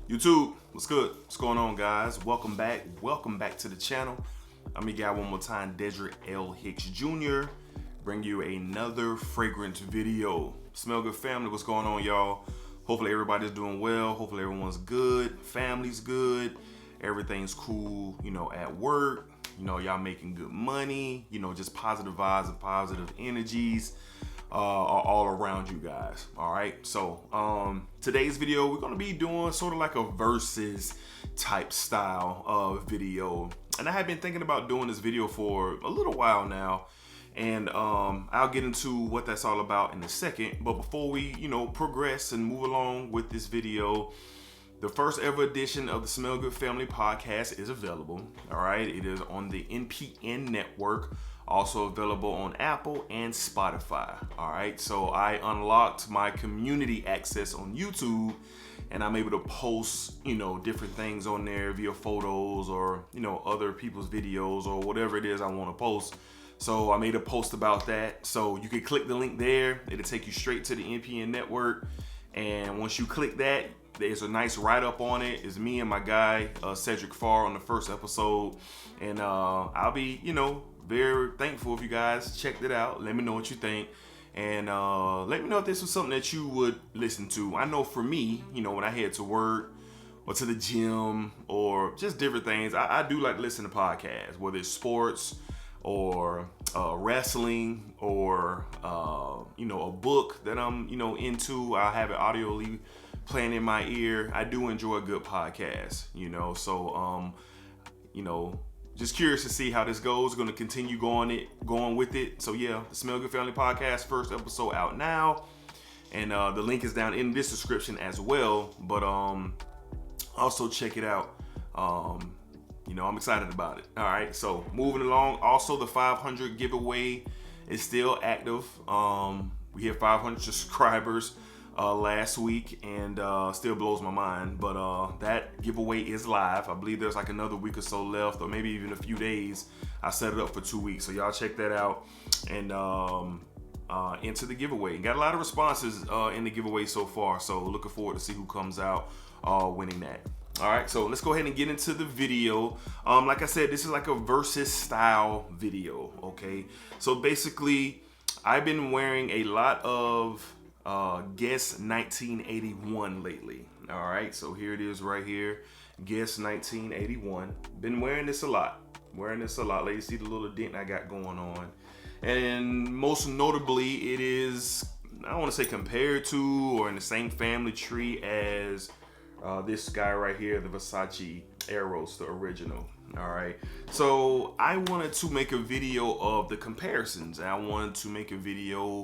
YouTube, what's good? What's going on, guys? Welcome back. Welcome back to the channel. I'm your guy one more time, Dedrick L. Hicks Jr. Bring you another fragrance video. Smell good family, what's going on, y'all? Hopefully everybody's doing well. Hopefully everyone's good. Family's good. Everything's cool, at work. Y'all making good money. Just positive vibes and positive energies are all around you guys. All right. So today's video, we're going to be doing sort of like a versus type style of video. And I have been thinking about doing this video for a little while now. And I'll get into what that's all about in a second. But before we, progress and move along with this video, the first ever edition of the Smell Good Family podcast is available. All right. It is on the NPN network, also available on Apple and Spotify. All right. So I unlocked my community access on YouTube, and I'm able to post, different things on there via photos or, other people's videos or whatever it is I want to post. So I made a post about that. So you can click the link there. It'll take you straight to the NPN network. And once you click that, there's a nice write-up on it. It's me and my guy, Cedric Farr, on the first episode. And I'll be, very thankful if you guys checked it out. Let me know what you think. And let me know if this was something that you would listen to. I know for me, when I head to work or to the gym or just different things, I do like to listen to podcasts, whether it's sports or wrestling or, a book that I'm, into. I have it audioly playing in my ear. I do enjoy a good podcast, so, just curious to see how this goes. Going to continue going with it. So yeah, the Smell Good Family podcast, first episode out now. And the link is down in this description as well. But also check it out. I'm excited about it. All right, so moving along. Also, the 500 giveaway is still active. We hit 500 subscribers last week, and still blows my mind. But that giveaway is live. I believe there's like another week or so left, or maybe even a few days. I set it up for 2 weeks, so y'all check that out and enter the giveaway. Got a lot of responses in the giveaway so far, so looking forward to see who comes out winning that. All right, so let's go ahead and get into the video. Like I said, this is like a versus style video, okay? So basically, I've been wearing a lot of Guess 1981 lately. All right, so here it is right here. Guess 1981. Been wearing this a lot. Ladies, see the little dent I got going on. And most notably, it is, I don't want to say compared to or in the same family tree as this guy right here, the Versace Eros, the original. All right, so I wanted to make a video of the comparisons. I wanted to make a video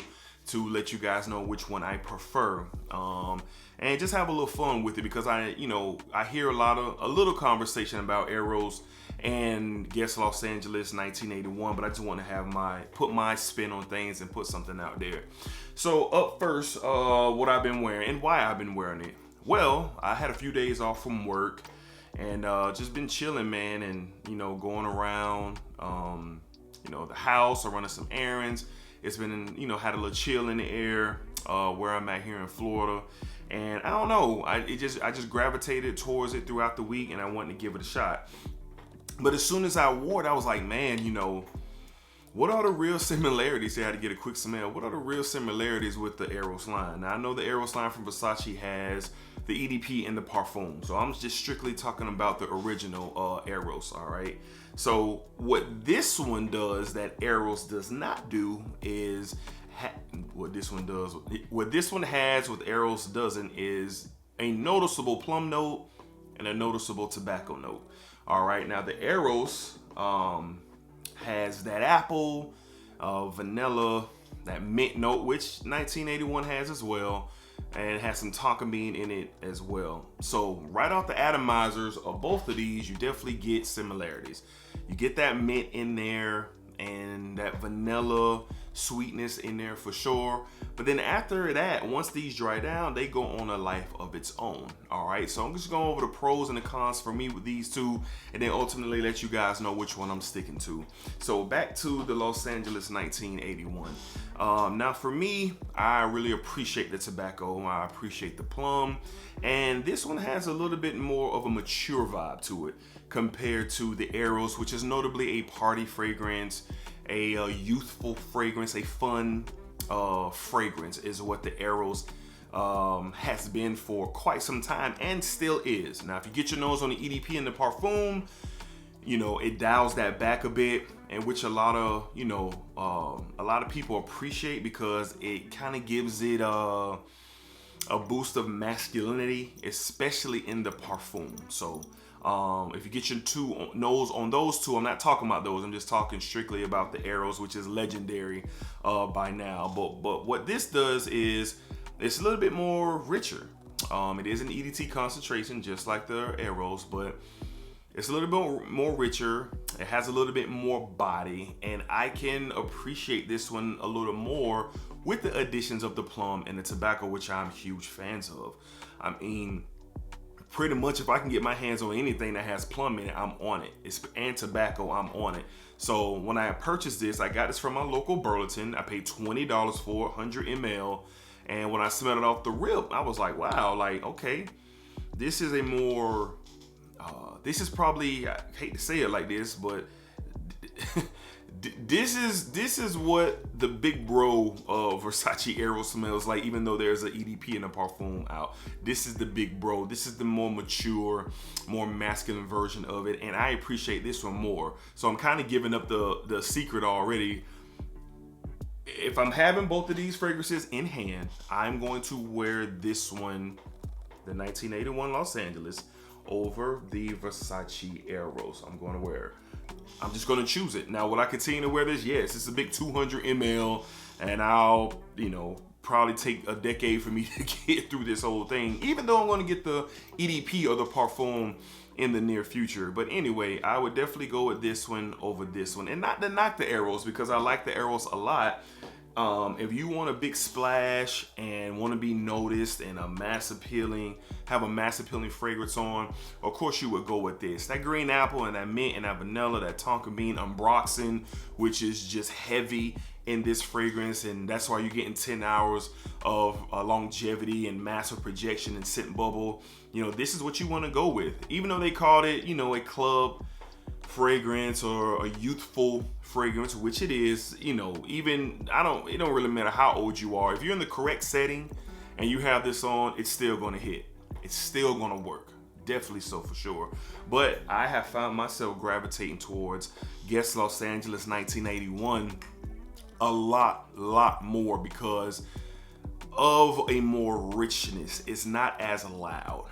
to let you guys know which one I prefer, and just have a little fun with it, because I hear a little conversation about Eros and Guess Los Angeles 1981, but I just want to put my spin on things and put something out there. So up first, what I've been wearing and why I've been wearing it. Well, I had a few days off from work and just been chilling, man, and going around the house or running some errands. It's been, had a little chill in the air where I'm at here in Florida. And I don't know, I just gravitated towards it throughout the week, and I wanted to give it a shot. But as soon as I wore it, I was like, man, what are the real similarities? I had to get a quick smell. What are the real similarities with the Eros line? Now, I know the Eros line from Versace has the EDT and the Parfum. So I'm just strictly talking about the original Eros, all right? So what this one does that Eros does not do is what this one has with Eros doesn't is a noticeable plum note and a noticeable tobacco note. All right, now the Eros has that apple, vanilla, that mint note, which 1981 has as well, and it has some tonka bean in it as well. So right off the atomizers of both of these, you definitely get similarities. You get that mint in there and that vanilla sweetness in there for sure. But then after that, once these dry down, they go on a life of its own. All right, so I'm just going over the pros and the cons for me with these two, and then ultimately let you guys know which one I'm sticking to. So back to the Los Angeles 1981. Now for me, I really appreciate the tobacco. I appreciate the plum, and this one has a little bit more of a mature vibe to it compared to the Eros, which is notably a party fragrance, a youthful fragrance, a fun fragrance is what the Eros has been for quite some time and still is. Now, if you get your nose on the EDP and the parfum, you know, it dials that back a bit, and which a lot of people appreciate because it kind of gives it a boost of masculinity, especially in the parfum. So if you get your nose on those two, I'm not talking about those, I'm just talking strictly about the Eros, which is legendary by now. But what this does is it's a little bit more richer. It is an EDT concentration, just like the Eros, but it's a little bit more richer. It has a little bit more body, and I can appreciate this one a little more with the additions of the plum and the tobacco, which I'm huge fans of. I mean, pretty much if I can get my hands on anything that has plum in it, I'm on it. And tobacco, I'm on it. So when I purchased this, I got this from my local Burlington. I paid $20 for 100 ml. And when I smelled it off the rip, I was like, wow, like, okay, this is a more, this is probably, I hate to say it like this, but this is what the big bro of Versace Eros smells like, even though there's an EDP and a parfum out. This is the big bro. This is the more mature, more masculine version of it, and I appreciate this one more. So I'm kind of giving up the secret already. If I'm having both of these fragrances in hand, I'm going to wear this one, the 1981 Los Angeles, over the Versace Eros. I'm going to wear it. I'm just going to choose it. Now, will I continue to wear this? Yes, it's a big 200 ml, and I'll, probably take a decade for me to get through this whole thing, even though I'm going to get the EDP or the parfum in the near future. But anyway, I would definitely go with this one over this one, and not to knock the Eros, because I like the Eros a lot. If you want a big splash and want to be noticed and have a mass appealing fragrance on, of course you would go with this. That green apple and that mint and that vanilla, that tonka bean ambroxan, which is just heavy in this fragrance, and that's why you're getting 10 hours of longevity and massive projection and scent bubble. This is what you want to go with. Even though they called it, a club fragrance or a youthful fragrance, which it is, it don't really matter how old you are. If you're in the correct setting and you have this on, it's still going to hit. It's still going to work. Definitely so, for sure. But I have found myself gravitating towards Guess Los Angeles 1981 a lot more because of a more richness. It's not as loud.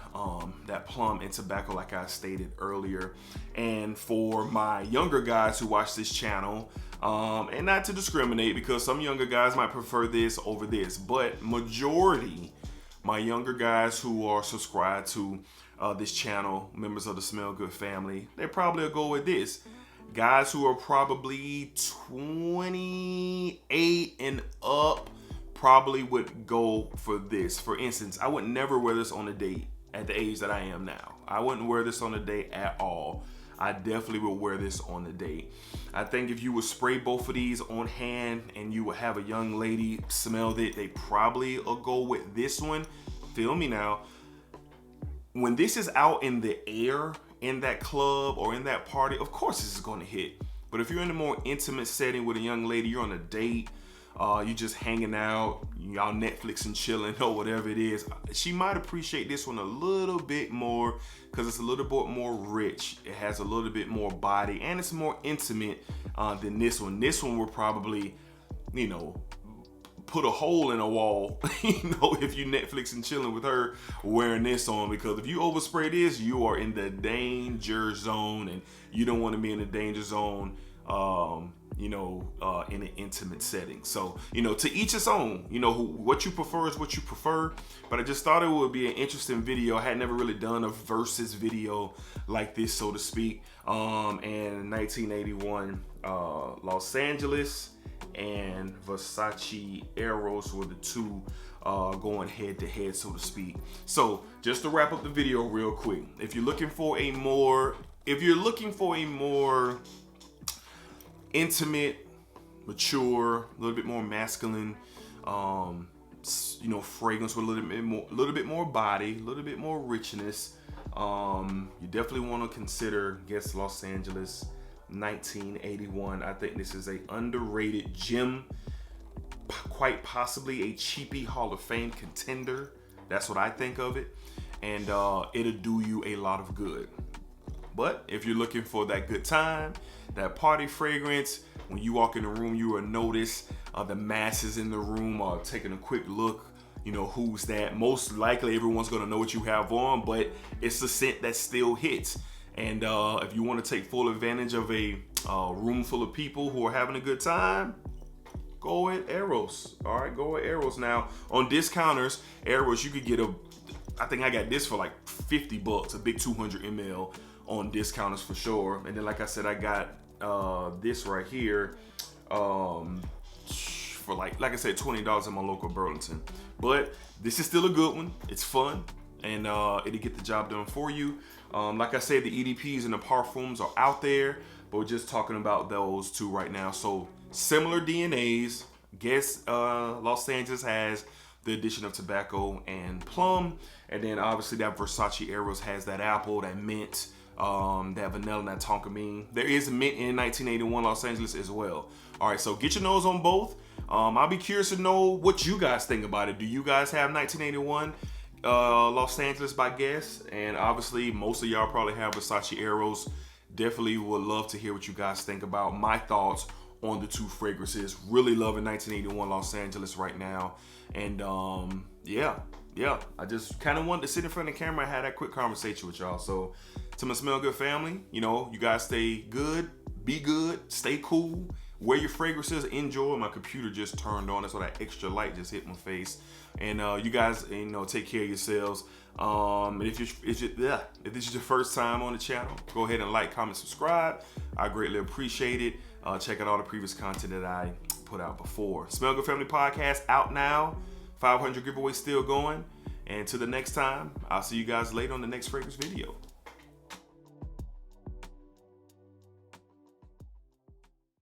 That plum and tobacco, like I stated earlier. And for my younger guys who watch this channel, and not to discriminate, because some younger guys might prefer this over this, but majority, my younger guys who are subscribed to this channel, members of the Smell Good family, they probably will go with this. Guys who are probably 28 and up probably would go for this. For instance, I would never wear this on a date at the age that I am now. I wouldn't wear this on a date at all. I definitely would wear this on a date. I think if you would spray both of these on hand and you would have a young lady smell it, they probably will go with this one. Feel me now. When this is out in the air, in that club or in that party, of course this is going to hit. But if you're in a more intimate setting with a young lady, you're on a date, you just hanging out, y'all Netflix and chilling or whatever it is, she might appreciate this one a little bit more because it's a little bit more rich. It has a little bit more body and it's more intimate than this one. This one will probably, put a hole in a wall, if you Netflix and chilling with her wearing this on, because if you overspray this, you are in the danger zone, and you don't want to be in the danger zone, in an intimate setting. So, to each its own, what you prefer is what you prefer, but I just thought it would be an interesting video. I had never really done a versus video like this, so to speak. And 1981, Los Angeles and Versace Eros were the two going head to head, so to speak. So just to wrap up the video real quick, if you're looking for a more intimate, mature, a little bit more masculine, fragrance with a little bit more body, a little bit more richness, you definitely want to consider Guess Los Angeles 1981. I think this is a underrated gem, quite possibly a cheapy Hall of Fame contender. That's what I think of it, and it'll do you a lot of good. But if you're looking for that good time, that party fragrance, when you walk in the room, you will notice the masses in the room are taking a quick look. You know, who's that? Most likely everyone's gonna know what you have on, but it's a scent that still hits. And if you want to take full advantage of a room full of people who are having a good time, go with Eros. All right, go with Eros. Now, on discounters, Eros, you could get I think I got this for like $50, a big 200 ml on discounters for sure. And then, like I said, I got this right here for like I said, $20 in my local Burlington. But this is still a good one. It's fun, and it'll get the job done for you. Like I said, the EDPs and the parfums are out there, but we're just talking about those two right now. So similar DNAs. Guess Los Angeles has the addition of tobacco and plum, and then obviously that Versace Eros has that apple, that mint, that vanilla, and that tonka bean. There is a mint in 1981 Los Angeles as well. All right, so get your nose on both. I'll be curious to know what you guys think about it. Do you guys have 1981 Los Angeles by Guess? And obviously most of y'all probably have Versace Eros. Definitely would love to hear what you guys think about my thoughts on the two fragrances. Really loving 1981 Los Angeles right now. And yeah, I just kind of wanted to sit in front of the camera and have that quick conversation with y'all. So to my Smell Good family, you guys stay good, be good, stay cool, wear your fragrances, enjoy. My computer just turned on, that's why that extra light just hit my face. And you guys, take care of yourselves. And if this is your first time on the channel, go ahead and like, comment, subscribe. I greatly appreciate it. Check out all the previous content that I put out before. Smell Good Family Podcast out now. 500 giveaways still going. And till the next time, I'll see you guys later on the next fragrance video.